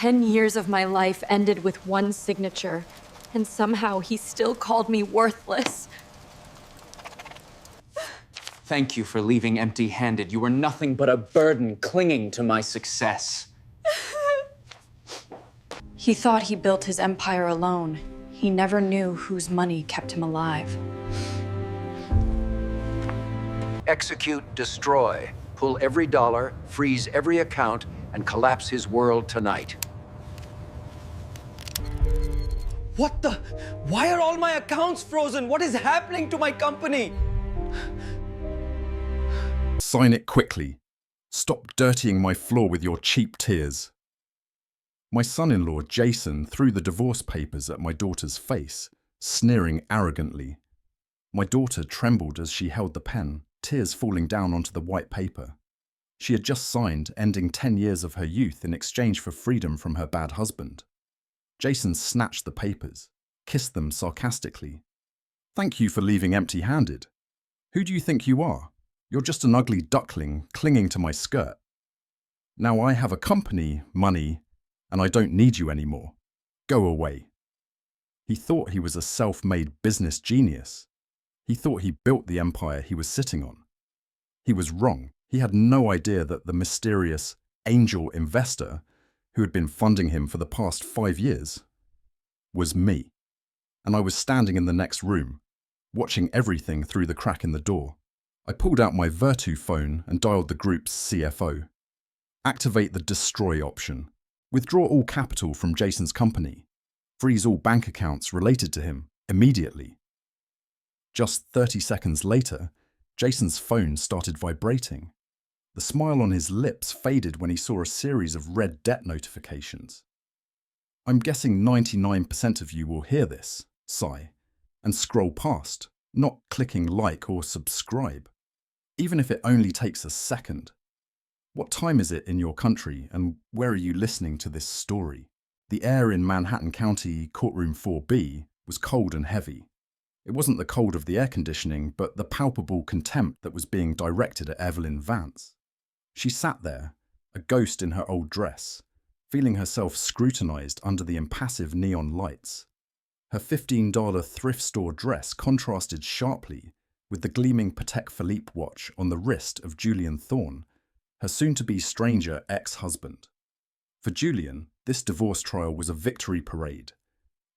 10 years of my life ended with one signature, and somehow he still called me worthless. Thank you for leaving empty-handed. You were nothing but a burden clinging to my success. He thought he built his empire alone. He never knew whose money kept him alive. Execute, destroy. Pull every dollar, freeze every account, and collapse his world tonight. What the? Why are all my accounts frozen? What is happening to my company? Sign it quickly. Stop dirtying my floor with your cheap tears. My son-in-law, Jason, threw the divorce papers at my daughter's face, sneering arrogantly. My daughter trembled as she held the pen, tears falling down onto the white paper. She had just signed, ending 10 years of her youth in exchange for freedom from her bad husband. Jason snatched the papers, kissed them sarcastically. "Thank you for leaving empty-handed. Who do you think you are? You're just an ugly duckling clinging to my skirt. Now I have a company, money, and I don't need you anymore. Go away." He thought he was a self-made business genius. He thought he built the empire he was sitting on. He was wrong. He had no idea that the mysterious angel investor who had been funding him for the past 5 years was me. And I was standing in the next room, watching everything through the crack in the door. I pulled out my Virtu phone and dialed the group's CFO. Activate the destroy option. Withdraw all capital from Jason's company. Freeze all bank accounts related to him immediately. Just 30 seconds later, Jason's phone started vibrating. The smile on his lips faded when he saw a series of red debt notifications. I'm guessing 99% of you will hear this, sigh, and scroll past, not clicking like or subscribe, even if it only takes a second. What time is it in your country, and where are you listening to this story? The air in Manhattan County Courtroom 4B was cold and heavy. It wasn't the cold of the air conditioning, but the palpable contempt that was being directed at Evelyn Vance. She sat there, a ghost in her old dress, feeling herself scrutinized under the impassive neon lights. Her $15 thrift store dress contrasted sharply with the gleaming Patek Philippe watch on the wrist of Julian Thorne, her soon-to-be stranger ex-husband. For Julian, this divorce trial was a victory parade,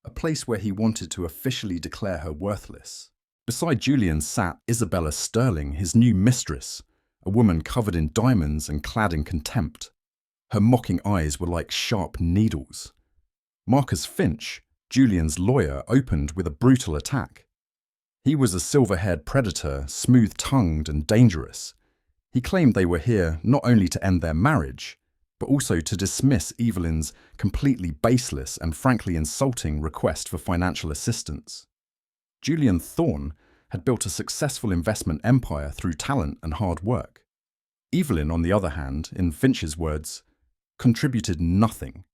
a place where he wanted to officially declare her worthless. Beside Julian sat Isabella Sterling, his new mistress, a woman covered in diamonds and clad in contempt. Her mocking eyes were like sharp needles. Marcus Finch, Julian's lawyer, opened with a brutal attack. He was a silver-haired predator, smooth-tongued and dangerous. He claimed they were here not only to end their marriage, but also to dismiss Evelyn's completely baseless and frankly insulting request for financial assistance. Julian Thorne had built a successful investment empire through talent and hard work. Evelyn, on the other hand, in Finch's words, contributed nothing.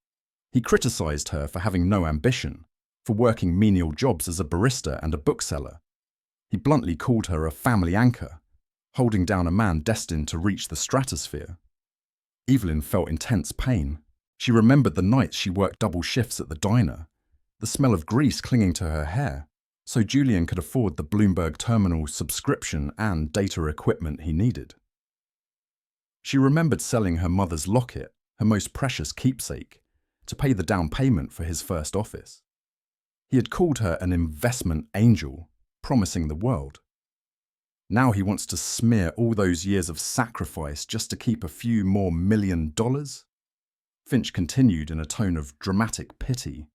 He criticized her for having no ambition, for working menial jobs as a barista and a bookseller. He bluntly called her a family anchor, holding down a man destined to reach the stratosphere. Evelyn felt intense pain. She remembered the nights she worked double shifts at the diner, the smell of grease clinging to her hair, so Julian could afford the Bloomberg Terminal subscription and data equipment he needed. She remembered selling her mother's locket, her most precious keepsake, to pay the down payment for his first office. He had called her an investment angel, promising the world. Now he wants to smear all those years of sacrifice just to keep a few more $1 million? Finch continued in a tone of dramatic pity,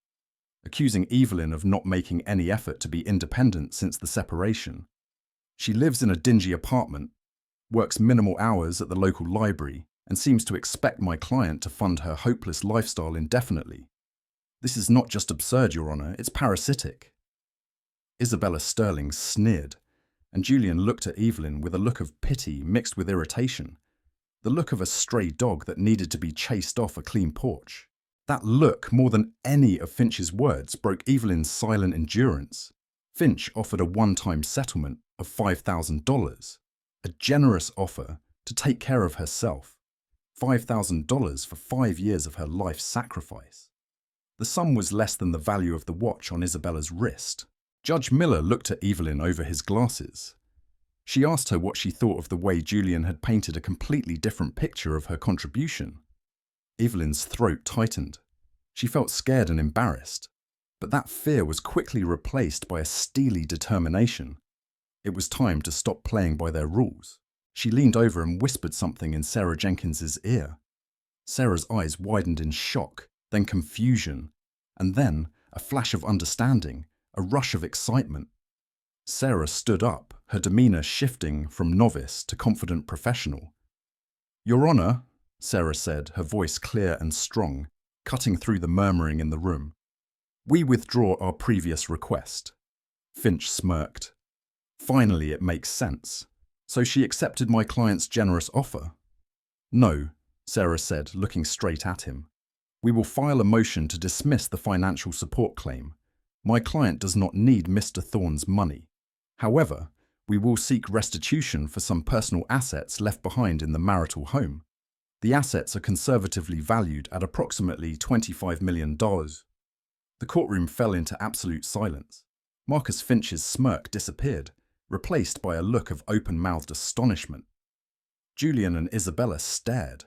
accusing Evelyn of not making any effort to be independent since the separation. She lives in a dingy apartment, works minimal hours at the local library, and seems to expect my client to fund her hopeless lifestyle indefinitely. This is not just absurd, Your Honor, it's parasitic. Isabella Sterling sneered, and Julian looked at Evelyn with a look of pity mixed with irritation, the look of a stray dog that needed to be chased off a clean porch. That look, more than any of Finch's words, broke Evelyn's silent endurance. Finch offered a one-time settlement of $5,000, a generous offer to take care of herself. $5,000 for 5 years of her life's sacrifice. The sum was less than the value of the watch on Isabella's wrist. Judge Miller looked at Evelyn over his glasses. She asked her what she thought of the way Julian had painted a completely different picture of her contribution. Evelyn's throat tightened. She felt scared and embarrassed, but that fear was quickly replaced by a steely determination. It was time to stop playing by their rules. She leaned over and whispered something in Sarah Jenkins's ear. Sarah's eyes widened in shock, then confusion, and then a flash of understanding, a rush of excitement. Sarah stood up, her demeanor shifting from novice to confident professional. "Your Honor," Sarah said, her voice clear and strong, cutting through the murmuring in the room, "we withdraw our previous request." Finch smirked. "Finally, it makes sense. So she accepted my client's generous offer?" "No," Sarah said, looking straight at him. "We will file a motion to dismiss the financial support claim. My client does not need Mr. Thorne's money. However, we will seek restitution for some personal assets left behind in the marital home. The assets are conservatively valued at approximately $25 million. The courtroom fell into absolute silence. Marcus Finch's smirk disappeared, replaced by a look of open-mouthed astonishment. Julian and Isabella stared.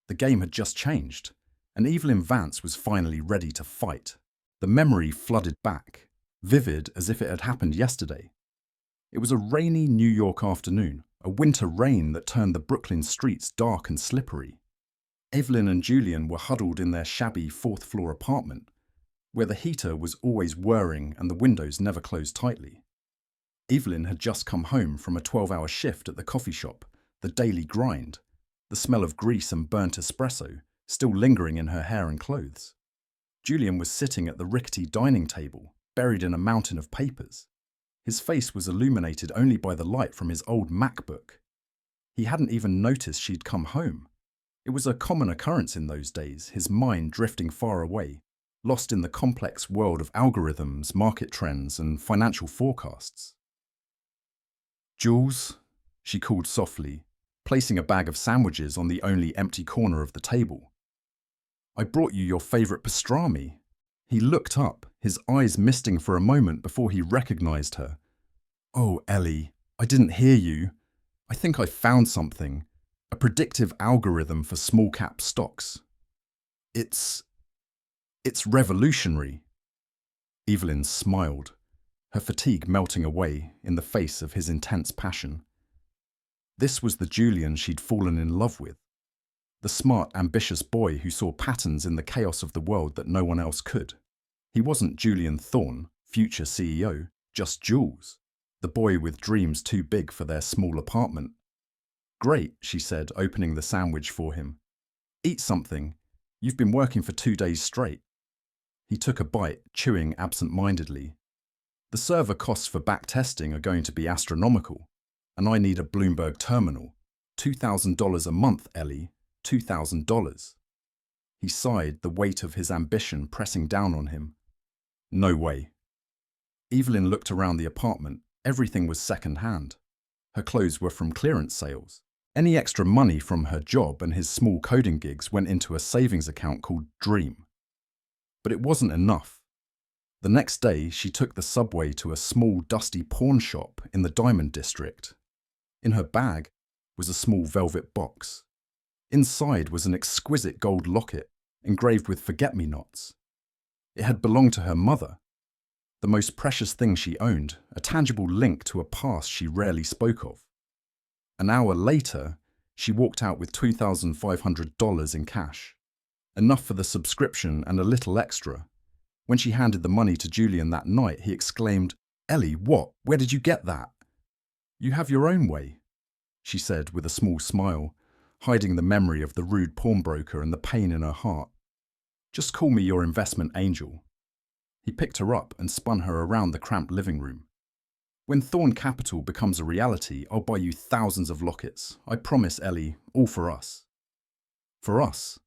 The game had just changed, and Evelyn Vance was finally ready to fight. The memory flooded back, vivid as if it had happened yesterday. It was a rainy New York afternoon, a winter rain that turned the Brooklyn streets dark and slippery. Evelyn and Julian were huddled in their shabby fourth-floor apartment, where the heater was always whirring and the windows never closed tightly. Evelyn had just come home from a 12-hour shift at the coffee shop, the daily grind, the smell of grease and burnt espresso still lingering in her hair and clothes. Julian was sitting at the rickety dining table, buried in a mountain of papers. His face was illuminated only by the light from his old MacBook. He hadn't even noticed she'd come home. It was a common occurrence in those days, his mind drifting far away, lost in the complex world of algorithms, market trends, and financial forecasts. "Jules," she called softly, placing a bag of sandwiches on the only empty corner of the table. "I brought you your favorite pastrami." He looked up, his eyes misting for a moment before he recognized her. "Oh, Ellie, I didn't hear you. I think I found something. A predictive algorithm for small-cap stocks. It's revolutionary." Evelyn smiled, her fatigue melting away in the face of his intense passion. This was the Julian she'd fallen in love with. The smart, ambitious boy who saw patterns in the chaos of the world that no one else could. He wasn't Julian Thorne, future CEO, just Jules, the boy with dreams too big for their small apartment. "Great," she said, opening the sandwich for him. "Eat something. You've been working for 2 days straight." He took a bite, chewing absent-mindedly. "The server costs for backtesting are going to be astronomical, and I need a Bloomberg terminal. $2,000 a month, Ellie. $2,000. He sighed, the weight of his ambition pressing down on him. "No way." Evelyn looked around the apartment. Everything was second-hand. Her clothes were from clearance sales. Any extra money from her job and his small coding gigs went into a savings account called Dream. But it wasn't enough. The next day, she took the subway to a small, dusty pawn shop in the Diamond District. In her bag was a small velvet box. Inside was an exquisite gold locket, engraved with forget-me-nots. It had belonged to her mother, the most precious thing she owned, a tangible link to a past she rarely spoke of. An hour later, she walked out with $2,500 in cash, enough for the subscription and a little extra. When she handed the money to Julian that night, he exclaimed, "Ellie, what? Where did you get that?" "You have your own way," she said with a small smile, hiding the memory of the rude pawnbroker and the pain in her heart. "Just call me your investment angel." He picked her up and spun her around the cramped living room. "When Thorne Capital becomes a reality, I'll buy you thousands of lockets. I promise, Ellie, all for us." For us.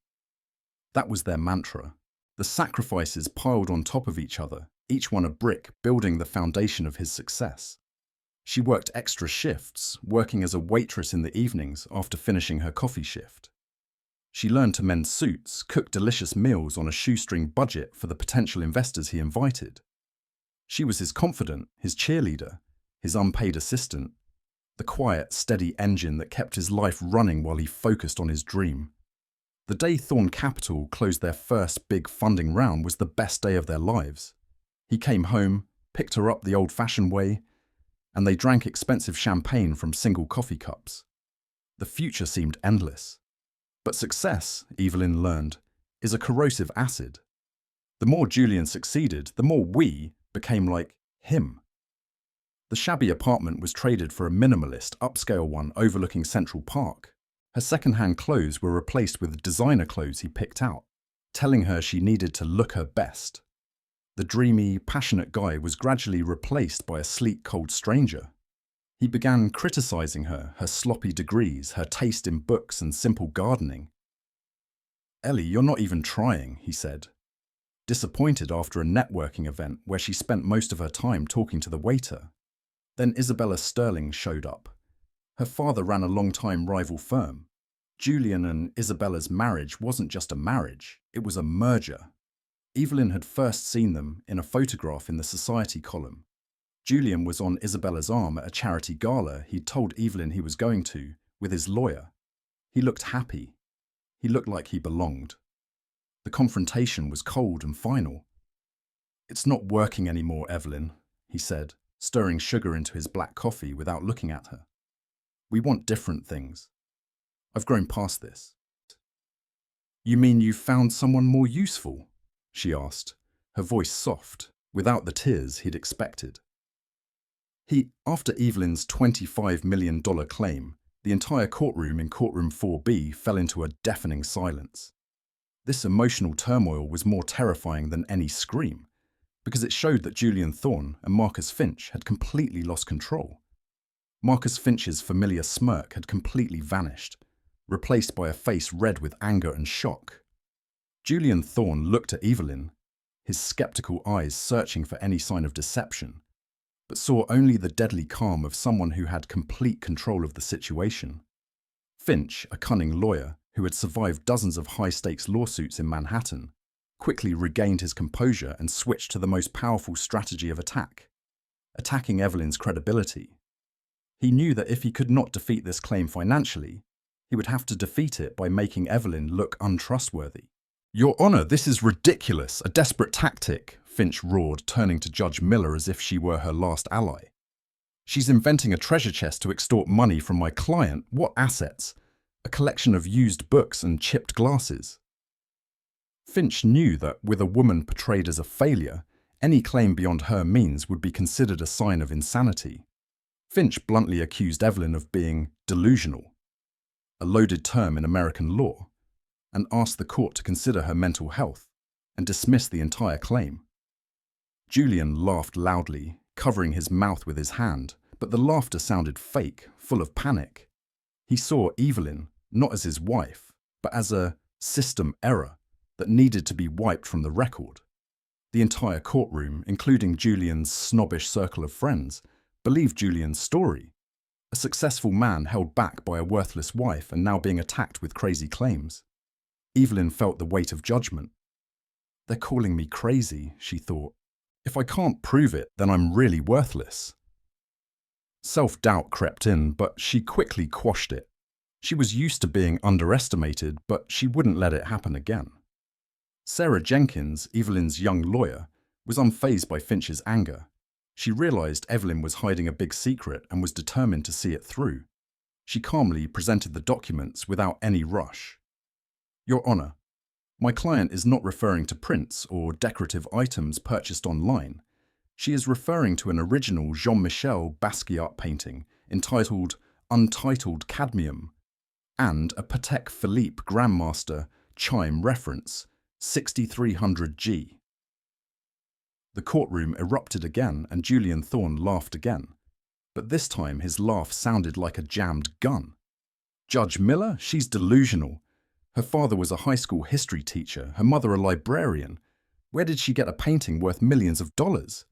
That was their mantra. The sacrifices piled on top of each other, each one a brick building the foundation of his success. She worked extra shifts, working as a waitress in the evenings after finishing her coffee shift. She learned to mend suits, cook delicious meals on a shoestring budget for the potential investors he invited. She was his confidant, his cheerleader, his unpaid assistant, the quiet, steady engine that kept his life running while he focused on his dream. The day Thorn Capital closed their first big funding round was the best day of their lives. He came home, picked her up the old-fashioned way, and they drank expensive champagne from single coffee cups. The future seemed endless. But success, Evelyn learned, is a corrosive acid. The more Julian succeeded, the more we became like him. The shabby apartment was traded for a minimalist, upscale one overlooking Central Park. Her second-hand clothes were replaced with designer clothes he picked out, telling her she needed to look her best. The dreamy, passionate guy was gradually replaced by a sleek, cold stranger. He began criticizing her, her sloppy degrees, her taste in books and simple gardening. "Ellie, you're not even trying," he said, disappointed after a networking event where she spent most of her time talking to the waiter. Then Isabella Sterling showed up. Her father ran a long-time rival firm. Julian and Isabella's marriage wasn't just a marriage, it was a merger. Evelyn had first seen them in a photograph in the society column. Julian was on Isabella's arm at a charity gala he'd told Evelyn he was going to, with his lawyer. He looked happy. He looked like he belonged. The confrontation was cold and final. "It's not working anymore, Evelyn," he said, stirring sugar into his black coffee without looking at her. "We want different things. I've grown past this." "You mean you've found someone more useful?" she asked, her voice soft, without the tears he'd expected. After Evelyn's $25 million claim, the entire courtroom in courtroom 4B fell into a deafening silence. This emotional turmoil was more terrifying than any scream, because it showed that Julian Thorne and Marcus Finch had completely lost control. Marcus Finch's familiar smirk had completely vanished, replaced by a face red with anger and shock. Julian Thorne looked at Evelyn, his skeptical eyes searching for any sign of deception, but saw only the deadly calm of someone who had complete control of the situation. Finch, a cunning lawyer who had survived dozens of high-stakes lawsuits in Manhattan, quickly regained his composure and switched to the most powerful strategy of attack, attacking Evelyn's credibility. He knew that if he could not defeat this claim financially, he would have to defeat it by making Evelyn look untrustworthy. "Your Honor, this is ridiculous, a desperate tactic," Finch roared, turning to Judge Miller as if she were her last ally. "She's inventing a treasure chest to extort money from my client. What assets? A collection of used books and chipped glasses." Finch knew that with a woman portrayed as a failure, any claim beyond her means would be considered a sign of insanity. Finch bluntly accused Evelyn of being delusional, a loaded term in American law, and asked the court to consider her mental health and dismiss the entire claim. Julian laughed loudly, covering his mouth with his hand, but the laughter sounded fake, full of panic. He saw Evelyn not as his wife, but as a system error that needed to be wiped from the record. The entire courtroom, including Julian's snobbish circle of friends, believed Julian's story. A successful man held back by a worthless wife and now being attacked with crazy claims. Evelyn felt the weight of judgment. "They're calling me crazy," she thought. "If I can't prove it, then I'm really worthless." Self-doubt crept in, but she quickly quashed it. She was used to being underestimated, but she wouldn't let it happen again. Sarah Jenkins, Evelyn's young lawyer, was unfazed by Finch's anger. She realized Evelyn was hiding a big secret and was determined to see it through. She calmly presented the documents without any rush. "Your Honor, my client is not referring to prints or decorative items purchased online. She is referring to an original Jean-Michel Basquiat painting entitled Untitled Cadmium and a Patek Philippe Grandmaster chime reference 6300G. The courtroom erupted again and Julian Thorne laughed again, but this time his laugh sounded like a jammed gun. "Judge Miller? She's delusional. Her father was a high school history teacher, her mother a librarian. Where did she get a painting worth millions of dollars?"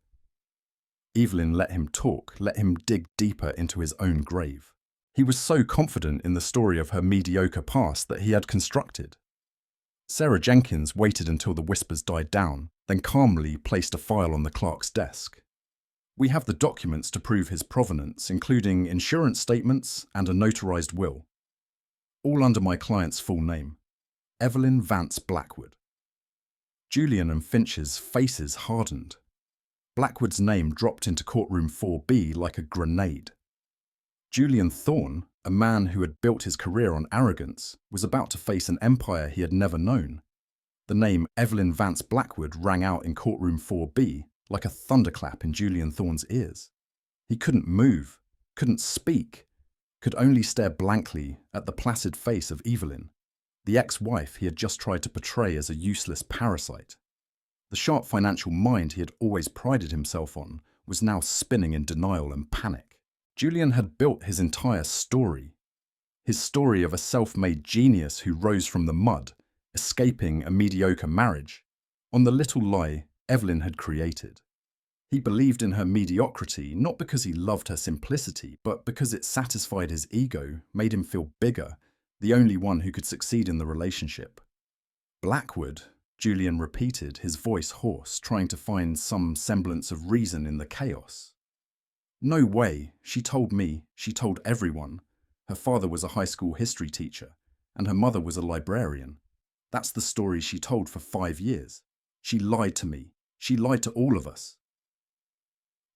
Evelyn let him talk, let him dig deeper into his own grave. He was so confident in the story of her mediocre past that he had constructed. Sarah Jenkins waited until the whispers died down, then calmly placed a file on the clerk's desk. We have the documents to prove his provenance, including insurance statements and a notarized will. All under my client's full name, Evelyn Vance Blackwood. Julian and Finch's faces hardened. Blackwood's name dropped into courtroom 4B like a grenade. Julian Thorne, a man who had built his career on arrogance, was about to face an empire he had never known. The name Evelyn Vance Blackwood rang out in courtroom 4B like a thunderclap in Julian Thorne's ears. He couldn't move, couldn't speak, could only stare blankly at the placid face of Evelyn, the ex-wife he had just tried to portray as a useless parasite. The sharp financial mind he had always prided himself on was now spinning in denial and panic. Julian had built his entire story. His story of a self-made genius who rose from the mud, escaping a mediocre marriage, on the little lie Evelyn had created. He believed in her mediocrity not because he loved her simplicity, but because it satisfied his ego, made him feel bigger, the only one who could succeed in the relationship. Blackwood, Julian repeated, his voice hoarse, trying to find some semblance of reason in the chaos. No way, she told me, she told everyone. Her father was a high school history teacher, and her mother was a librarian. That's the story she told for 5 years. She lied to me. She lied to all of us.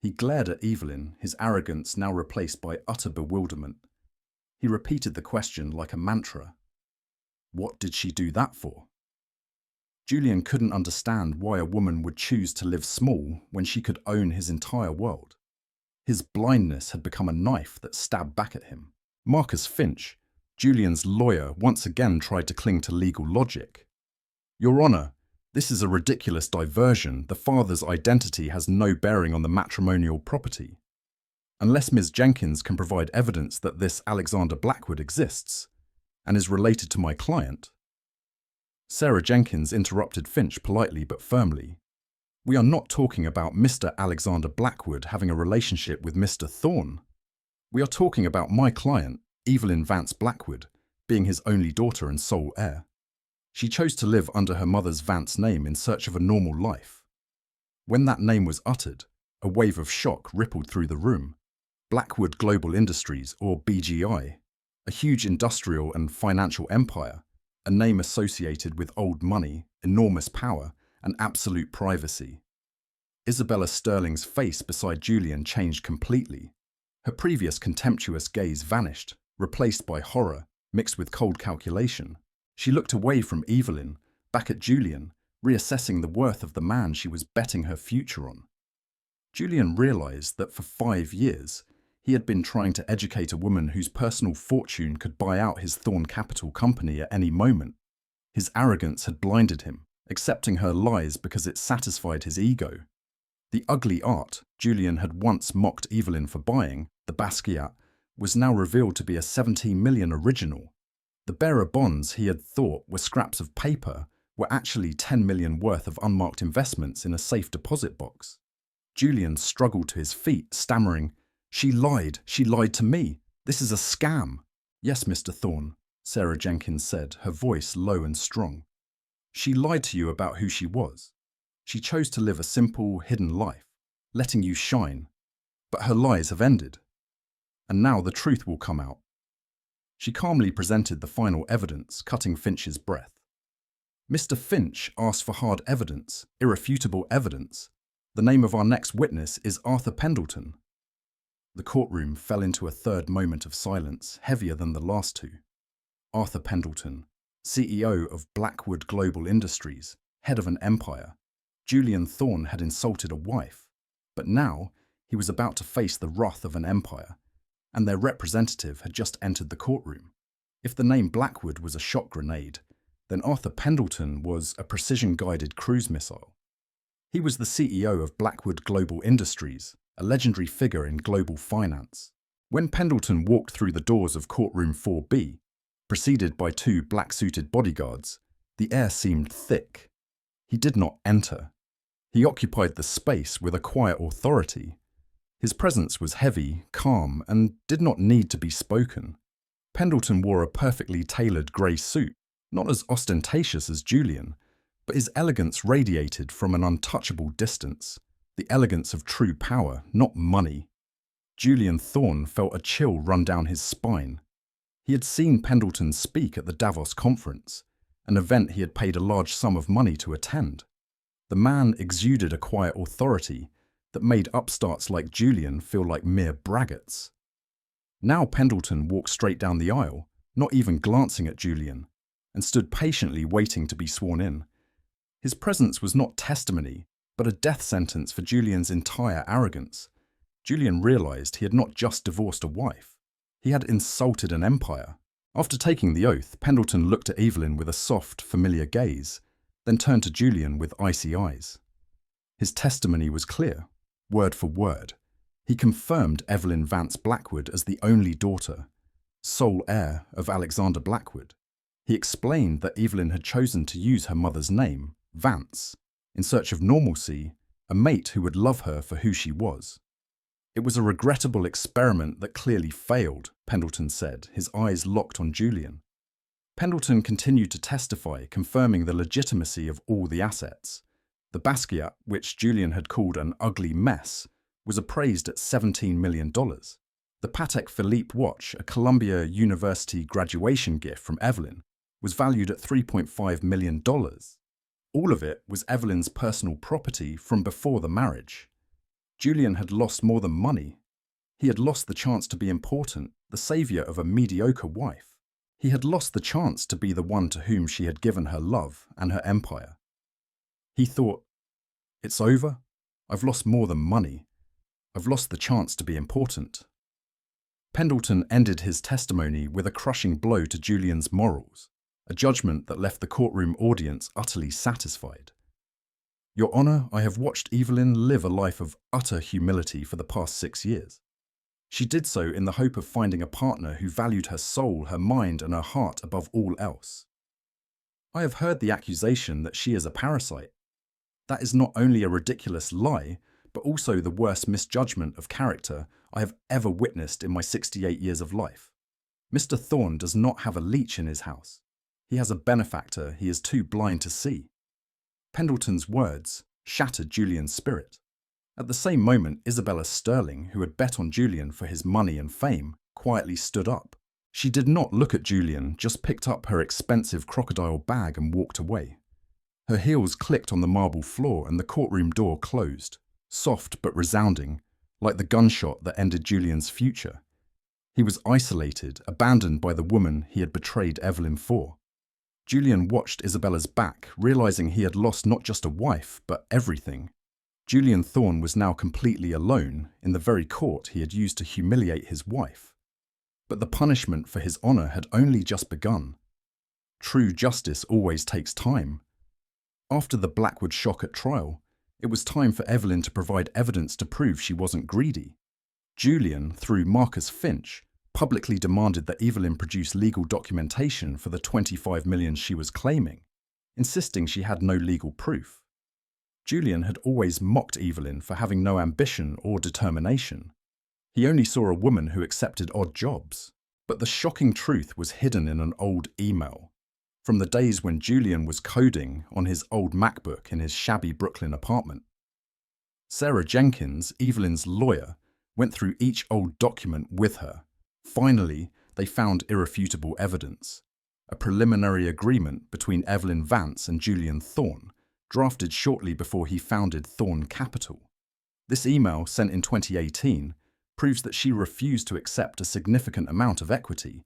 He glared at Evelyn, his arrogance now replaced by utter bewilderment. He repeated the question like a mantra. What did she do that for? Julian couldn't understand why a woman would choose to live small when she could own his entire world. His blindness had become a knife that stabbed back at him. Marcus Finch, Julian's lawyer, once again tried to cling to legal logic. Your Honour, this is a ridiculous diversion. The father's identity has no bearing on the matrimonial property. Unless Ms. Jenkins can provide evidence that this Alexander Blackwood exists and is related to my client. Sarah Jenkins interrupted Finch politely but firmly. We are not talking about Mr. Alexander Blackwood having a relationship with Mr. Thorne. We are talking about my client, Evelyn Vance Blackwood, being his only daughter and sole heir. She chose to live under her mother's Vance name in search of a normal life. When that name was uttered, a wave of shock rippled through the room. Blackwood Global Industries, or BGI, a huge industrial and financial empire, a name associated with old money, enormous power, and absolute privacy. Isabella Sterling's face beside Julian changed completely. Her previous contemptuous gaze vanished, replaced by horror, mixed with cold calculation. She looked away from Evelyn, back at Julian, reassessing the worth of the man she was betting her future on. Julian realized that for 5 years, he had been trying to educate a woman whose personal fortune could buy out his Thorne Capital company at any moment. His arrogance had blinded him, accepting her lies because it satisfied his ego. The ugly art Julian had once mocked Evelyn for buying, the Basquiat, was now revealed to be a 17 million original. The bearer bonds he had thought were scraps of paper were actually 10 million worth of unmarked investments in a safe deposit box. Julian struggled to his feet, stammering, She lied to me. This is a scam. Yes, Mr. Thorne, Sarah Jenkins said, her voice low and strong. She lied to you about who she was. She chose to live a simple, hidden life, letting you shine. But her lies have ended. And now the truth will come out. She calmly presented the final evidence, cutting Finch's breath. Mr. Finch asked for hard evidence, irrefutable evidence. The name of our next witness is Arthur Pendleton. The courtroom fell into a third moment of silence, heavier than the last two. Arthur Pendleton, CEO of Blackwood Global Industries, head of an empire. Julian Thorne had insulted a wife, but now he was about to face the wrath of an empire, and their representative had just entered the courtroom. If the name Blackwood was a shock grenade, then Arthur Pendleton was a precision-guided cruise missile. He was the CEO of Blackwood Global Industries, a legendary figure in global finance. When Pendleton walked through the doors of courtroom 4B, preceded by 2 black-suited bodyguards, the air seemed thick. He did not enter. He occupied the space with a quiet authority. His presence was heavy, calm, and did not need to be spoken. Pendleton wore a perfectly tailored grey suit, not as ostentatious as Julian, but his elegance radiated from an untouchable distance, the elegance of true power, not money. Julian Thorne felt a chill run down his spine. He had seen Pendleton speak at the Davos conference, an event he had paid a large sum of money to attend. The man exuded a quiet authority that made upstarts like Julian feel like mere braggarts. Now Pendleton walked straight down the aisle, not even glancing at Julian, and stood patiently waiting to be sworn in. His presence was not testimony, but a death sentence for Julian's entire arrogance. Julian realized he had not just divorced a wife. He had insulted an empire. After taking the oath, Pendleton looked at Evelyn with a soft, familiar gaze, then turned to Julian with icy eyes. His testimony was clear, word for word. He confirmed Evelyn Vance Blackwood as the only daughter, sole heir of Alexander Blackwood. He explained that Evelyn had chosen to use her mother's name, Vance, in search of normalcy, a mate who would love her for who she was. It was a regrettable experiment that clearly failed, Pendleton said, his eyes locked on Julian. Pendleton continued to testify, confirming the legitimacy of all the assets. The Basquiat, which Julian had called an ugly mess, was appraised at $17 million. The Patek Philippe watch, a Columbia University graduation gift from Evelyn, was valued at $3.5 million. All of it was Evelyn's personal property from before the marriage. Julian had lost more than money. He had lost the chance to be important, the savior of a mediocre wife. He had lost the chance to be the one to whom she had given her love and her empire. He thought, "It's over. I've lost more than money. I've lost the chance to be important." Pendleton ended his testimony with a crushing blow to Julian's morals, a judgment that left the courtroom audience utterly satisfied. "Your Honor, I have watched Evelyn live a life of utter humility for the past 6 years. She did so in the hope of finding a partner who valued her soul, her mind, and her heart above all else. I have heard the accusation that she is a parasite. That is not only a ridiculous lie, but also the worst misjudgment of character I have ever witnessed in my 68 years of life. Mr. Thorne does not have a leech in his house. He has a benefactor he is too blind to see." Pendleton's words shattered Julian's spirit. At the same moment, Isabella Sterling, who had bet on Julian for his money and fame, quietly stood up. She did not look at Julian, just picked up her expensive crocodile bag and walked away. Her heels clicked on the marble floor and the courtroom door closed, soft but resounding, like the gunshot that ended Julian's future. He was isolated, abandoned by the woman he had betrayed Evelyn for. Julian watched Isabella's back, realizing he had lost not just a wife, but everything. Julian Thorne was now completely alone in the very court he had used to humiliate his wife. But the punishment for his honor had only just begun. True justice always takes time. After the Blackwood shock at trial, it was time for Evelyn to provide evidence to prove she wasn't greedy. Julian, through Marcus Finch, publicly demanded that Evelyn produce legal documentation for the $25 million she was claiming, insisting she had no legal proof. Julian had always mocked Evelyn for having no ambition or determination. He only saw a woman who accepted odd jobs. But the shocking truth was hidden in an old email, from the days when Julian was coding on his old MacBook in his shabby Brooklyn apartment. Sarah Jenkins, Evelyn's lawyer, went through each old document with her. Finally, they found irrefutable evidence. A preliminary agreement between Evelyn Vance and Julian Thorne, drafted shortly before he founded Thorne Capital. This email, sent in 2018, proves that she refused to accept a significant amount of equity,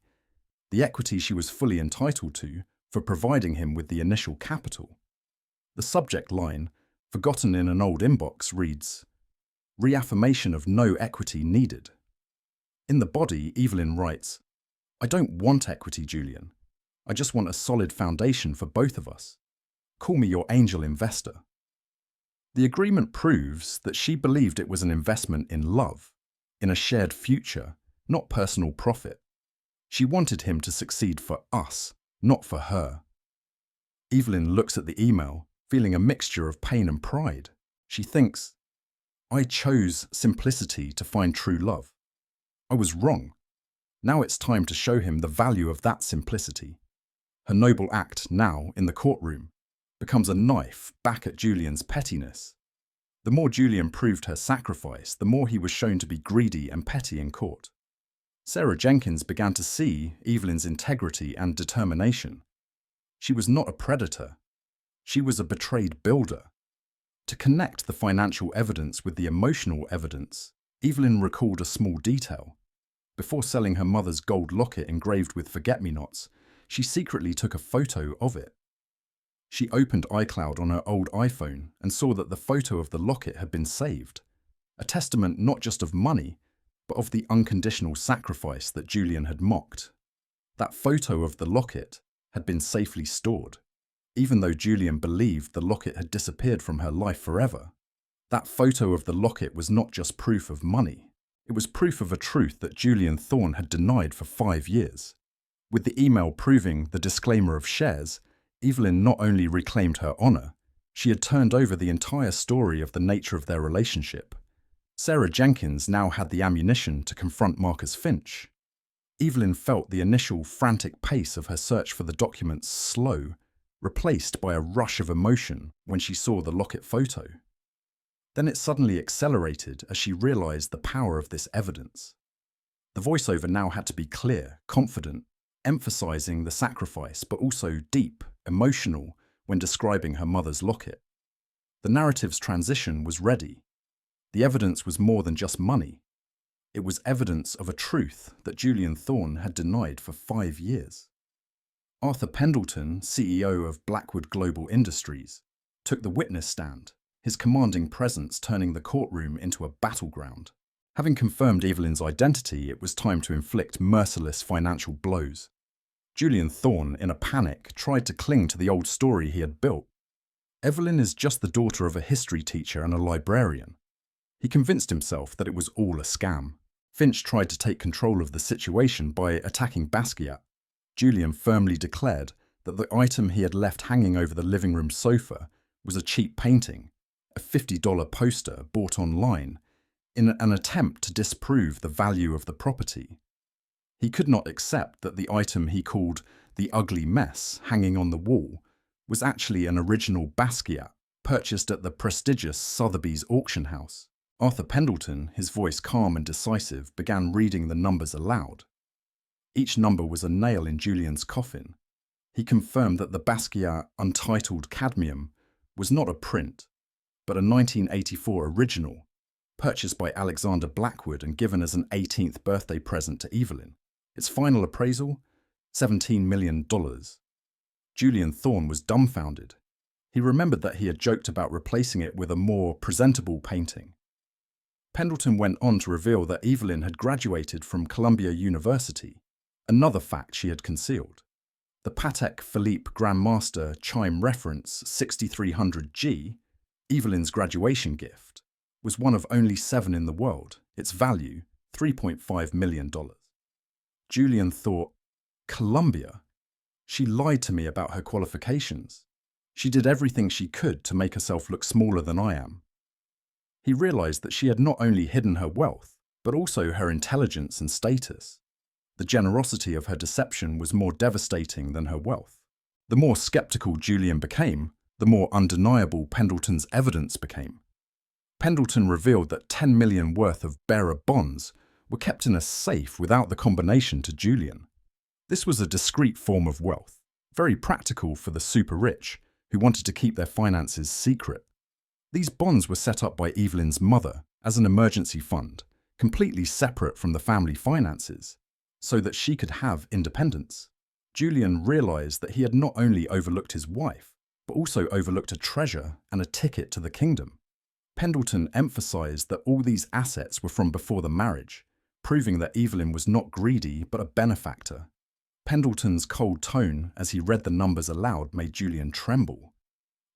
the equity she was fully entitled to for providing him with the initial capital. The subject line, forgotten in an old inbox, reads, "Reaffirmation of no equity needed." In the body, Evelyn writes, "I don't want equity, Julian. I just want a solid foundation for both of us. Call me your angel investor." The agreement proves that she believed it was an investment in love, in a shared future, not personal profit. She wanted him to succeed for us, not for her. Evelyn looks at the email, feeling a mixture of pain and pride. She thinks, "I chose simplicity to find true love. I was wrong. Now it's time to show him the value of that simplicity. Her noble act now, in the courtroom, becomes a knife back at Julian's pettiness. The more Julian proved her sacrifice, the more he was shown to be greedy and petty in court. Sarah Jenkins began to see Evelyn's integrity and determination. She was not a predator. She was a betrayed builder. To connect the financial evidence with the emotional evidence, Evelyn recalled a small detail. Before selling her mother's gold locket engraved with forget-me-nots, she secretly took a photo of it. She opened iCloud on her old iPhone and saw that the photo of the locket had been saved, a testament not just of money, but of the unconditional sacrifice that Julian had mocked. That photo of the locket had been safely stored, even though Julian believed the locket had disappeared from her life forever. That photo of the locket was not just proof of money, it was proof of a truth that Julian Thorne had denied for 5 years. With the email proving the disclaimer of shares, Evelyn not only reclaimed her honor, she had turned over the entire story of the nature of their relationship. Sarah Jenkins now had the ammunition to confront Marcus Finch. Evelyn felt the initial frantic pace of her search for the documents slow, replaced by a rush of emotion when she saw the locket photo. Then it suddenly accelerated as she realized the power of this evidence. The voiceover now had to be clear, confident, emphasizing the sacrifice, but also deep, emotional when describing her mother's locket. The narrative's transition was ready. The evidence was more than just money. It was evidence of a truth that Julian Thorne had denied for 5 years. Arthur Pendleton, CEO of Blackwood Global Industries, took the witness stand, his commanding presence turning the courtroom into a battleground. Having confirmed Evelyn's identity, it was time to inflict merciless financial blows. Julian Thorne, in a panic, tried to cling to the old story he had built. Evelyn is just the daughter of a history teacher and a librarian. He convinced himself that it was all a scam. Finch tried to take control of the situation by attacking Basquiat. Julian firmly declared that the item he had left hanging over the living room sofa was a cheap painting, a $50 poster bought online, in an attempt to disprove the value of the property. He could not accept that the item he called the ugly mess hanging on the wall was actually an original Basquiat purchased at the prestigious Sotheby's auction house. Arthur Pendleton, his voice calm and decisive, began reading the numbers aloud. Each number was a nail in Julian's coffin. He confirmed that the Basquiat Untitled Cadmium was not a print, but a 1984 original, purchased by Alexander Blackwood and given as an 18th birthday present to Evelyn. Its final appraisal? $17 million. Julian Thorne was dumbfounded. He remembered that he had joked about replacing it with a more presentable painting. Pendleton went on to reveal that Evelyn had graduated from Columbia University, another fact she had concealed. The Patek Philippe Grandmaster chime reference 6300G, Evelyn's graduation gift, was one of only 7 in the world, its value $3.5 million. Julian thought, Columbia? She lied to me about her qualifications. She did everything she could to make herself look smaller than I am. He realized that she had not only hidden her wealth, but also her intelligence and status. The generosity of her deception was more devastating than her wealth. The more skeptical Julian became, the more undeniable Pendleton's evidence became. Pendleton revealed that $10 million worth of bearer bonds were kept in a safe without the combination to Julian. This was a discreet form of wealth, very practical for the super-rich who wanted to keep their finances secret. These bonds were set up by Evelyn's mother as an emergency fund, completely separate from the family finances, so that she could have independence. Julian realized that he had not only overlooked his wife, but also overlooked a treasure and a ticket to the kingdom. Pendleton emphasized that all these assets were from before the marriage, proving that Evelyn was not greedy but a benefactor. Pendleton's cold tone as he read the numbers aloud made Julian tremble.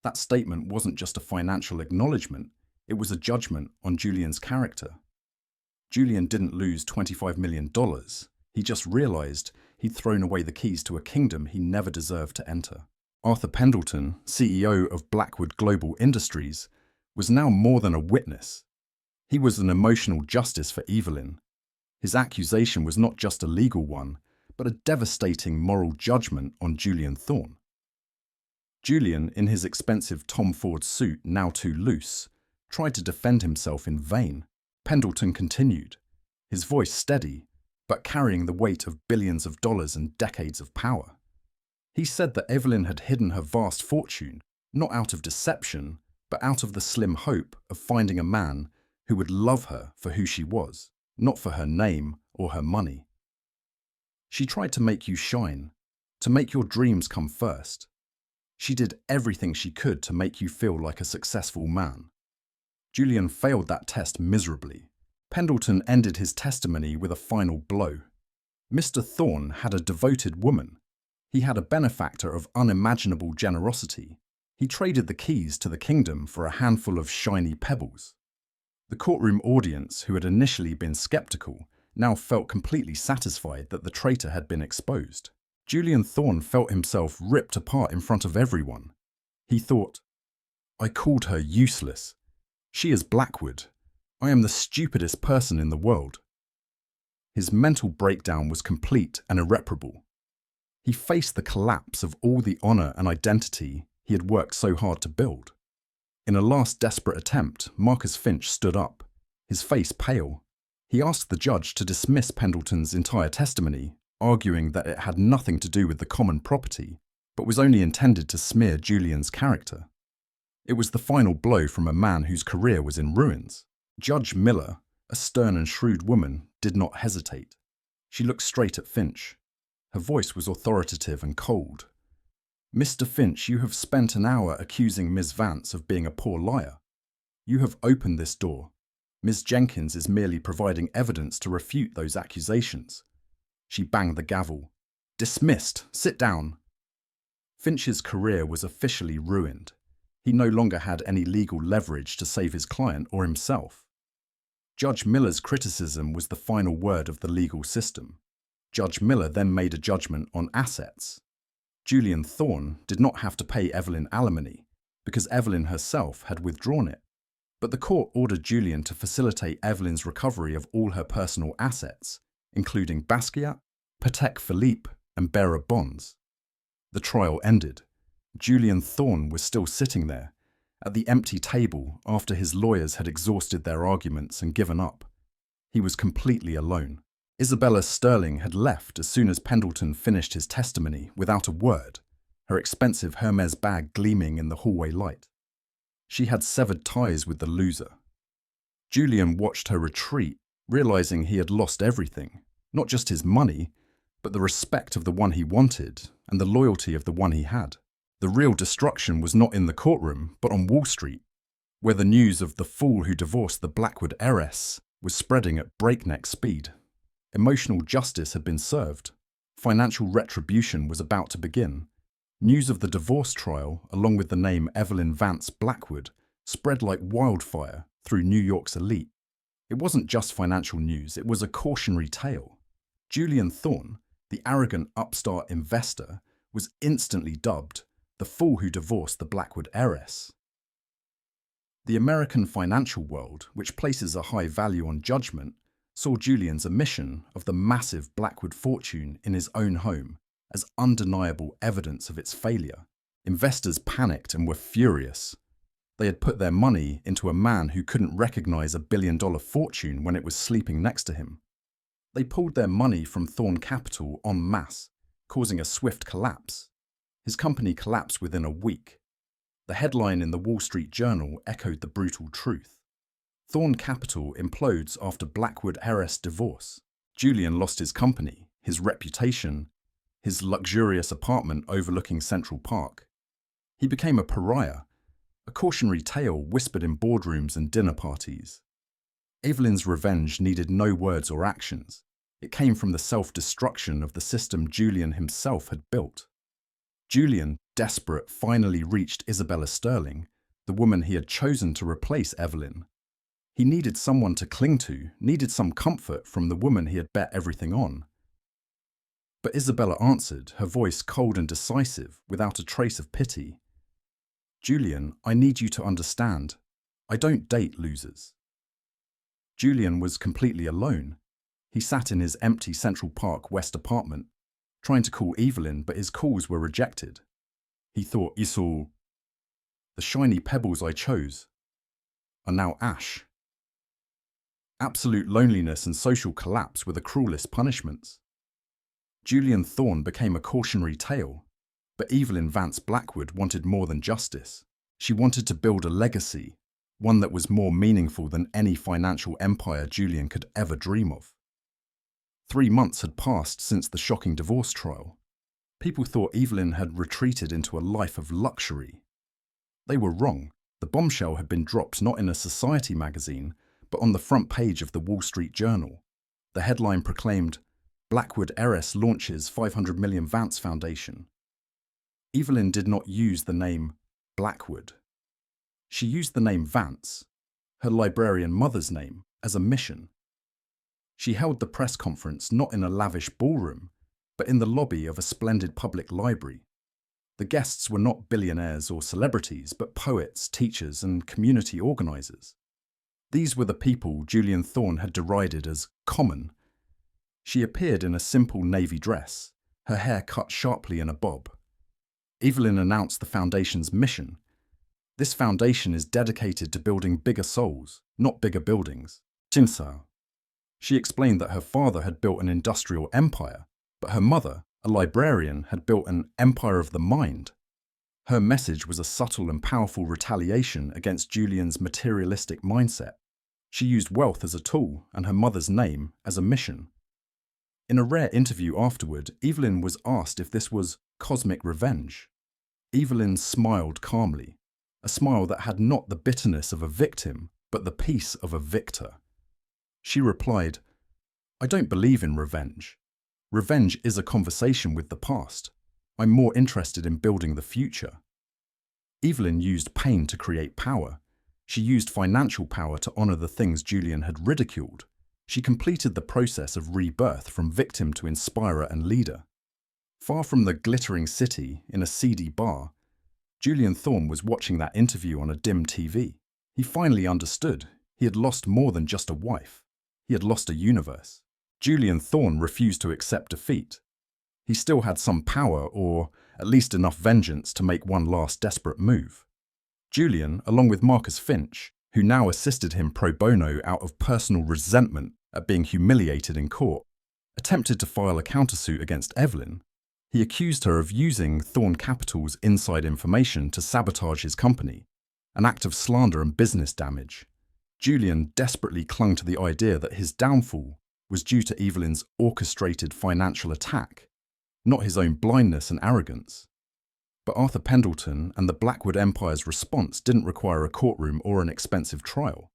That statement wasn't just a financial acknowledgement, it was a judgment on Julian's character. Julian didn't lose $25 million. He just realized he'd thrown away the keys to a kingdom he never deserved to enter. Arthur Pendleton, CEO of Blackwood Global Industries, was now more than a witness. He was an emotional justice for Evelyn. His accusation was not just a legal one, but a devastating moral judgment on Julian Thorne. Julian, in his expensive Tom Ford suit now too loose, tried to defend himself in vain. Pendleton continued, his voice steady, but carrying the weight of billions of dollars and decades of power. He said that Evelyn had hidden her vast fortune, not out of deception, but out of the slim hope of finding a man who would love her for who she was, not for her name or her money. She tried to make you shine, to make your dreams come first. She did everything she could to make you feel like a successful man. Julian failed that test miserably. Pendleton ended his testimony with a final blow. Mr. Thorne had a devoted woman. He had a benefactor of unimaginable generosity. He traded the keys to the kingdom for a handful of shiny pebbles. The courtroom audience, who had initially been skeptical, now felt completely satisfied that the traitor had been exposed. Julian Thorne felt himself ripped apart in front of everyone. He thought, "I called her useless. She is Blackwood. I am the stupidest person in the world." His mental breakdown was complete and irreparable. He faced the collapse of all the honor and identity he had worked so hard to build. In a last desperate attempt, Marcus Finch stood up, his face pale. He asked the judge to dismiss Pendleton's entire testimony, arguing that it had nothing to do with the common property, but was only intended to smear Julian's character. It was the final blow from a man whose career was in ruins. Judge Miller, a stern and shrewd woman, did not hesitate. She looked straight at Finch. Her voice was authoritative and cold. "Mr. Finch, you have spent an hour accusing Ms. Vance of being a poor liar. You have opened this door. Ms. Jenkins is merely providing evidence to refute those accusations." She banged the gavel. "Dismissed. Sit down." Finch's career was officially ruined. He no longer had any legal leverage to save his client or himself. Judge Miller's criticism was the final word of the legal system. Judge Miller then made a judgment on assets. Julian Thorne did not have to pay Evelyn alimony, because Evelyn herself had withdrawn it. But the court ordered Julian to facilitate Evelyn's recovery of all her personal assets, including Basquiat, Patek Philippe, and bearer bonds. The trial ended. Julian Thorne was still sitting there, at the empty table after his lawyers had exhausted their arguments and given up. He was completely alone. Isabella Sterling had left as soon as Pendleton finished his testimony without a word, her expensive Hermes bag gleaming in the hallway light. She had severed ties with the loser. Julian watched her retreat, realizing he had lost everything, not just his money, but the respect of the one he wanted and the loyalty of the one he had. The real destruction was not in the courtroom, but on Wall Street, where the news of the fool who divorced the Blackwood heiress was spreading at breakneck speed. Emotional justice had been served. Financial retribution was about to begin. News of the divorce trial, along with the name Evelyn Vance Blackwood, spread like wildfire through New York's elite. It wasn't just financial news, it was a cautionary tale. Julian Thorne, the arrogant upstart investor, was instantly dubbed the fool who divorced the Blackwood heiress. The American financial world, which places a high value on judgment, saw Julian's omission of the massive Blackwood fortune in his own home as undeniable evidence of its failure. Investors panicked and were furious. They had put their money into a man who couldn't recognize $1 billion fortune when it was sleeping next to him. They pulled their money from Thorne Capital en masse, causing a swift collapse. His company collapsed within a week. The headline in the Wall Street Journal echoed the brutal truth. Thorne Capital implodes after Blackwood heiress divorce. Julian lost his company, his reputation, his luxurious apartment overlooking Central Park. He became a pariah, a cautionary tale whispered in boardrooms and dinner parties. Evelyn's revenge needed no words or actions. It came from the self-destruction of the system Julian himself had built. Julian, desperate, finally reached Isabella Sterling, the woman he had chosen to replace Evelyn. He needed someone to cling to, needed some comfort from the woman he had bet everything on. But Isabella answered, her voice cold and decisive, without a trace of pity. "Julian, I need you to understand. I don't date losers." Julian was completely alone. He sat in his empty Central Park West apartment, trying to call Evelyn, but his calls were rejected. He thought, "Isul, the shiny pebbles I chose are now ash." Absolute loneliness and social collapse were the cruelest punishments. Julian Thorne became a cautionary tale, but Evelyn Vance Blackwood wanted more than justice. She wanted to build a legacy, one that was more meaningful than any financial empire Julian could ever dream of. 3 months had passed since the shocking divorce trial. People thought Evelyn had retreated into a life of luxury. They were wrong. The bombshell had been dropped not in a society magazine, but on the front page of the Wall Street Journal. The headline proclaimed, "Blackwood heiress launches 500 million Vance Foundation." Evelyn did not use the name Blackwood. She used the name Vance, her librarian mother's name, as a mission. She held the press conference not in a lavish ballroom, but in the lobby of a splendid public library. The guests were not billionaires or celebrities, but poets, teachers, and community organizers. These were the people Julian Thorne had derided as common. She appeared in a simple navy dress, her hair cut sharply in a bob. Evelyn announced the foundation's mission. This foundation is dedicated to building bigger souls, not bigger buildings. Tinsao. She explained that her father had built an industrial empire, but her mother, a librarian, had built an empire of the mind. Her message was a subtle and powerful retaliation against Julian's materialistic mindset. She used wealth as a tool and her mother's name as a mission. In a rare interview afterward, Evelyn was asked if this was cosmic revenge. Evelyn smiled calmly, a smile that had not the bitterness of a victim, but the peace of a victor. She replied, "I don't believe in revenge. Revenge is a conversation with the past. I'm more interested in building the future." Evelyn used pain to create power. She used financial power to honor the things Julian had ridiculed. She completed the process of rebirth from victim to inspirer and leader. Far from the glittering city, in a seedy bar, Julian Thorne was watching that interview on a dim TV. He finally understood. He had lost more than just a wife. He had lost a universe. Julian Thorne refused to accept defeat. He still had some power, or at least enough vengeance to make one last desperate move. Julian, along with Marcus Finch, who now assisted him pro bono out of personal resentment at being humiliated in court, attempted to file a countersuit against Evelyn. He accused her of using Thorne Capital's inside information to sabotage his company, an act of slander and business damage. Julian desperately clung to the idea that his downfall was due to Evelyn's orchestrated financial attack, not his own blindness and arrogance. But Arthur Pendleton and the Blackwood Empire's response didn't require a courtroom or an expensive trial.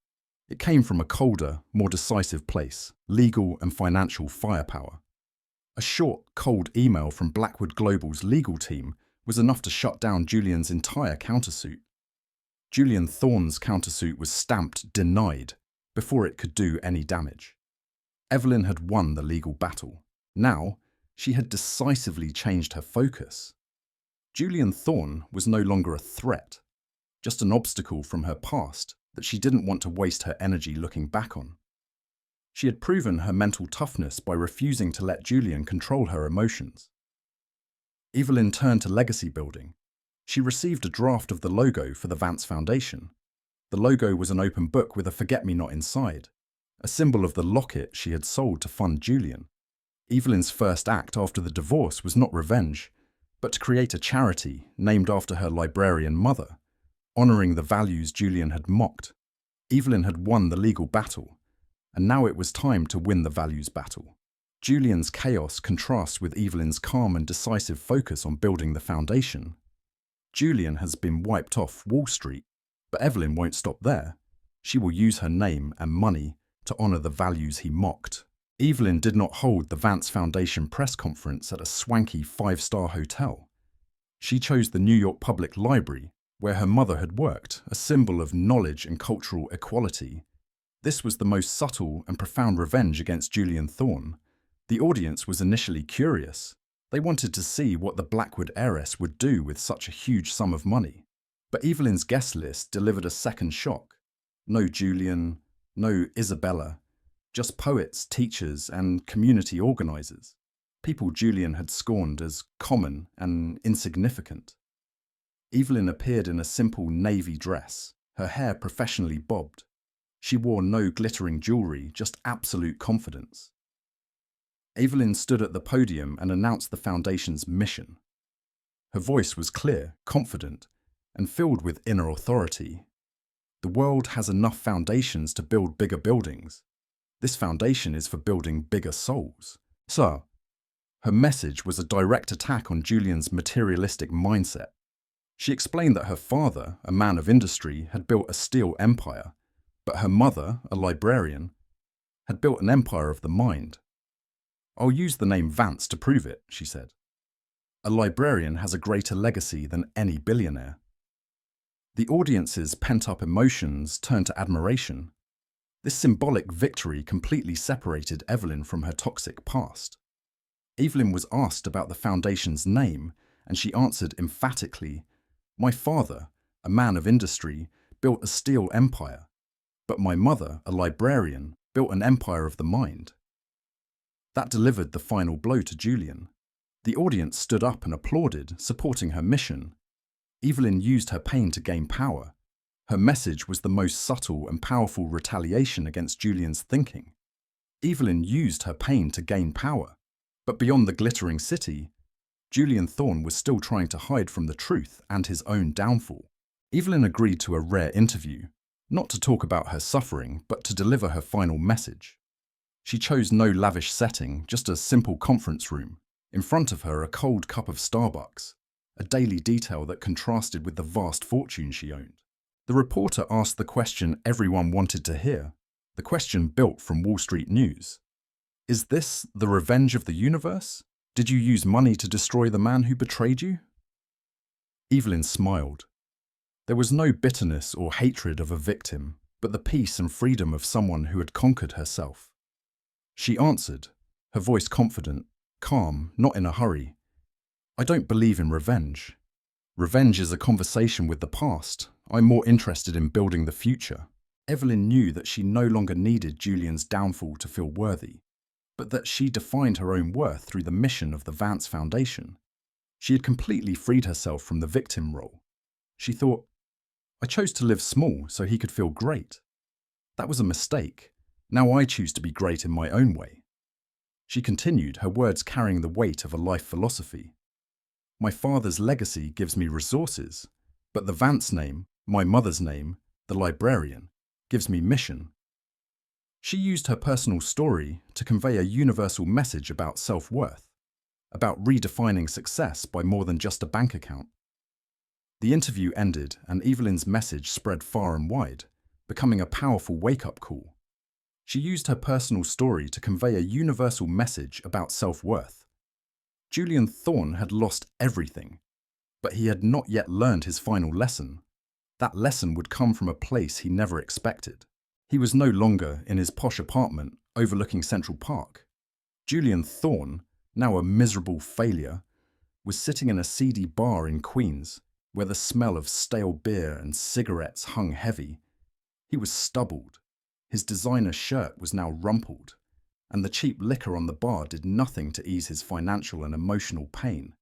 It came from a colder, more decisive place, legal and financial firepower. A short, cold email from Blackwood Global's legal team was enough to shut down Julian's entire countersuit. Julian Thorne's countersuit was stamped denied before it could do any damage. Evelyn had won the legal battle. Now, she had decisively changed her focus. Julian Thorne was no longer a threat, just an obstacle from her past that she didn't want to waste her energy looking back on. She had proven her mental toughness by refusing to let Julian control her emotions. Evelyn turned to legacy building. She received a draft of the logo for the Vance Foundation. The logo was an open book with a forget-me-not inside, a symbol of the locket she had sold to fund Julian. Evelyn's first act after the divorce was not revenge, but to create a charity named after her librarian mother, honoring the values Julian had mocked. Evelyn had won the legal battle, and now it was time to win the values battle. Julian's chaos contrasts with Evelyn's calm and decisive focus on building the foundation. Julian has been wiped off Wall Street, but Evelyn won't stop there. She will use her name and money to honor the values he mocked. Evelyn did not hold the Vance Foundation press conference at a swanky 5-star hotel. She chose the New York Public Library, where her mother had worked, a symbol of knowledge and cultural equality. This was the most subtle and profound revenge against Julian Thorne. The audience was initially curious. They wanted to see what the Blackwood heiress would do with such a huge sum of money. But Evelyn's guest list delivered a second shock. No Julian, no Isabella, just poets, teachers, and community organizers. People Julian had scorned as common and insignificant. Evelyn appeared in a simple navy dress, her hair professionally bobbed. She wore no glittering jewelry, just absolute confidence. Evelyn stood at the podium and announced the foundation's mission. Her voice was clear, confident, and filled with inner authority. The world has enough foundations to build bigger buildings. This foundation is for building bigger souls. So, her message was a direct attack on Julian's materialistic mindset. She explained that her father, a man of industry, had built a steel empire, but her mother, a librarian, had built an empire of the mind. "I'll use the name Vance to prove it," she said. "A librarian has a greater legacy than any billionaire." The audience's pent-up emotions turned to admiration. This symbolic victory completely separated Evelyn from her toxic past. Evelyn was asked about the foundation's name, and she answered emphatically, "My father, a man of industry, built a steel empire, but my mother, a librarian, built an empire of the mind." That delivered the final blow to Julian. The audience stood up and applauded, supporting her mission. Evelyn used her pain to gain power. Her message was the most subtle and powerful retaliation against Julian's thinking. Evelyn used her pain to gain power. But beyond the glittering city, Julian Thorne was still trying to hide from the truth and his own downfall. Evelyn agreed to a rare interview, not to talk about her suffering, but to deliver her final message. She chose no lavish setting, just a simple conference room. In front of her, a cold cup of Starbucks, a daily detail that contrasted with the vast fortune she owned. The reporter asked the question everyone wanted to hear, the question built from Wall Street News. "Is this the revenge of the universe? Did you use money to destroy the man who betrayed you?" Evelyn smiled. There was no bitterness or hatred of a victim, but the peace and freedom of someone who had conquered herself. She answered, her voice confident, calm, not in a hurry. "I don't believe in revenge. Revenge is a conversation with the past. I'm more interested in building the future." Evelyn knew that she no longer needed Julian's downfall to feel worthy, but that she defined her own worth through the mission of the Vance Foundation. She had completely freed herself from the victim role. She thought, "I chose to live small so he could feel great. That was a mistake. Now I choose to be great in my own way." She continued, her words carrying the weight of a life philosophy. "My father's legacy gives me resources, but the Vance name, my mother's name, the librarian, gives me mission." She used her personal story to convey a universal message about self-worth, about redefining success by more than just a bank account. The interview ended, and Evelyn's message spread far and wide, becoming a powerful wake-up call. She used her personal story to convey a universal message about self-worth. Julian Thorne had lost everything, but he had not yet learned his final lesson. That lesson would come from a place he never expected. He was no longer in his posh apartment overlooking Central Park. Julian Thorne, now a miserable failure, was sitting in a seedy bar in Queens, where the smell of stale beer and cigarettes hung heavy. He was stubbled. His designer shirt was now rumpled, and the cheap liquor on the bar did nothing to ease his financial and emotional pain.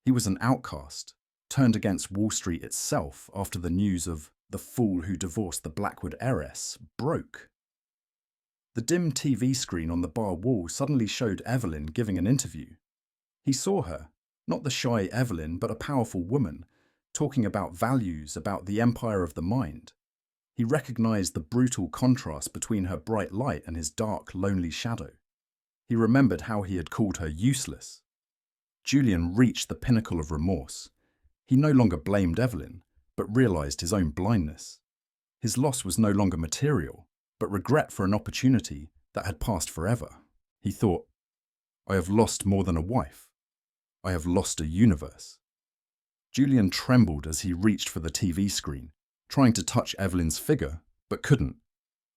He was an outcast, turned against Wall Street itself after the news of the fool who divorced the Blackwood heiress broke. The dim TV screen on the bar wall suddenly showed Evelyn giving an interview. He saw her, not the shy Evelyn, but a powerful woman, talking about values, about the empire of the mind. He recognized the brutal contrast between her bright light and his dark, lonely shadow. He remembered how he had called her useless. Julian reached the pinnacle of remorse. He no longer blamed Evelyn, but realized his own blindness. His loss was no longer material, but regret for an opportunity that had passed forever. He thought, "I have lost more than a wife. I have lost a universe." Julian trembled as he reached for the TV screen, trying to touch Evelyn's figure, but couldn't.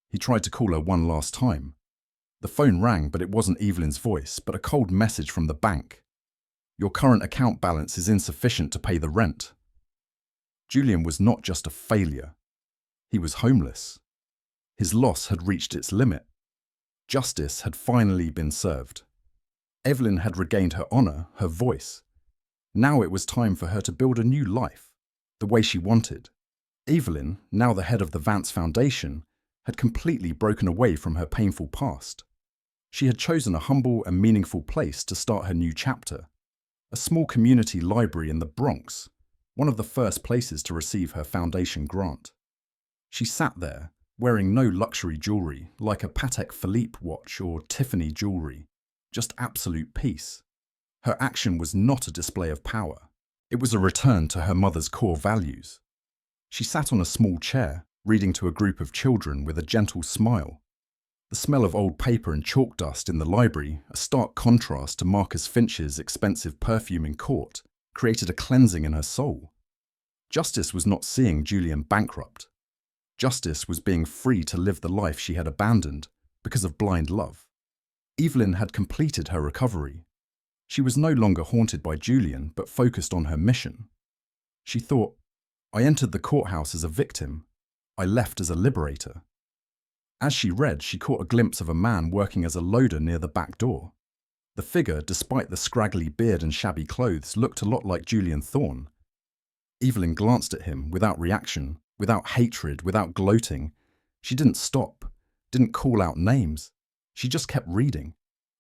He tried to call her one last time. The phone rang, but it wasn't Evelyn's voice, but a cold message from the bank. "Your current account balance is insufficient to pay the rent." Julian was not just a failure. He was homeless. His loss had reached its limit. Justice had finally been served. Evelyn had regained her honor, her voice. Now it was time for her to build a new life, the way she wanted. Evelyn, now the head of the Vance Foundation, had completely broken away from her painful past. She had chosen a humble and meaningful place to start her new chapter, a small community library in the Bronx, one of the first places to receive her foundation grant. She sat there, wearing no luxury jewelry like a Patek Philippe watch or Tiffany jewelry, just absolute peace. Her action was not a display of power. It was a return to her mother's core values. She sat on a small chair, reading to a group of children with a gentle smile. The smell of old paper and chalk dust in the library, a stark contrast to Marcus Finch's expensive perfume in court, created a cleansing in her soul. Justice was not seeing Julian bankrupt. Justice was being free to live the life she had abandoned because of blind love. Evelyn had completed her recovery. She was no longer haunted by Julian, but focused on her mission. She thought, I entered the courthouse as a victim. I left as a liberator. As she read, she caught a glimpse of a man working as a loader near the back door. The figure, despite the scraggly beard and shabby clothes, looked a lot like Julian Thorne. Evelyn glanced at him without reaction, without hatred, without gloating. She didn't stop, didn't call out names. She just kept reading.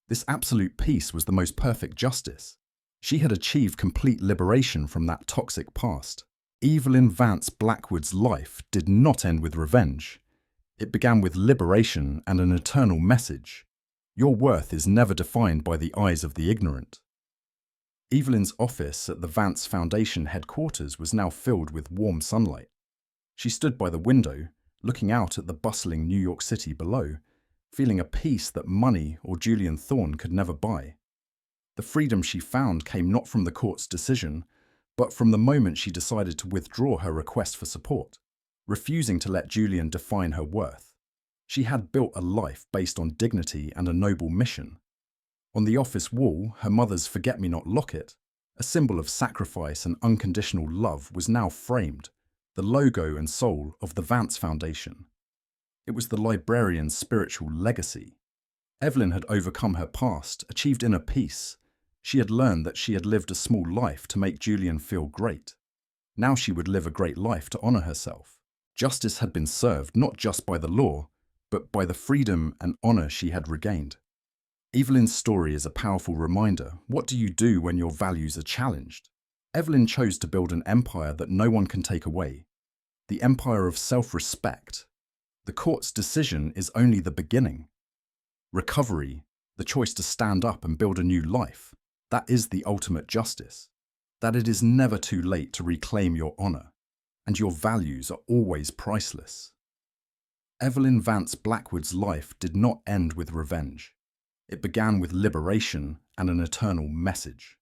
This absolute peace was the most perfect justice. She had achieved complete liberation from that toxic past. Evelyn Vance Blackwood's life did not end with revenge. It began with liberation and an eternal message. Your worth is never defined by the eyes of the ignorant. Evelyn's office at the Vance Foundation headquarters was now filled with warm sunlight. She stood by the window, looking out at the bustling New York City below, feeling a peace that money or Julian Thorne could never buy. The freedom she found came not from the court's decision, but from the moment she decided to withdraw her request for support, refusing to let Julian define her worth. She had built a life based on dignity and a noble mission. On the office wall, her mother's forget-me-not locket, a symbol of sacrifice and unconditional love, was now framed, the logo and soul of the Vance Foundation. It was the librarian's spiritual legacy. Evelyn had overcome her past, achieved inner peace. She had learned that she had lived a small life to make Julian feel great. Now she would live a great life to honor herself. Justice had been served not just by the law, but by the freedom and honor she had regained. Evelyn's story is a powerful reminder. What do you do when your values are challenged? Evelyn chose to build an empire that no one can take away. The empire of self-respect. The court's decision is only the beginning. Recovery, the choice to stand up and build a new life, that is the ultimate justice. That it is never too late to reclaim your honor, and your values are always priceless. Evelyn Vance Blackwood's life did not end with revenge. It began with liberation and an eternal message.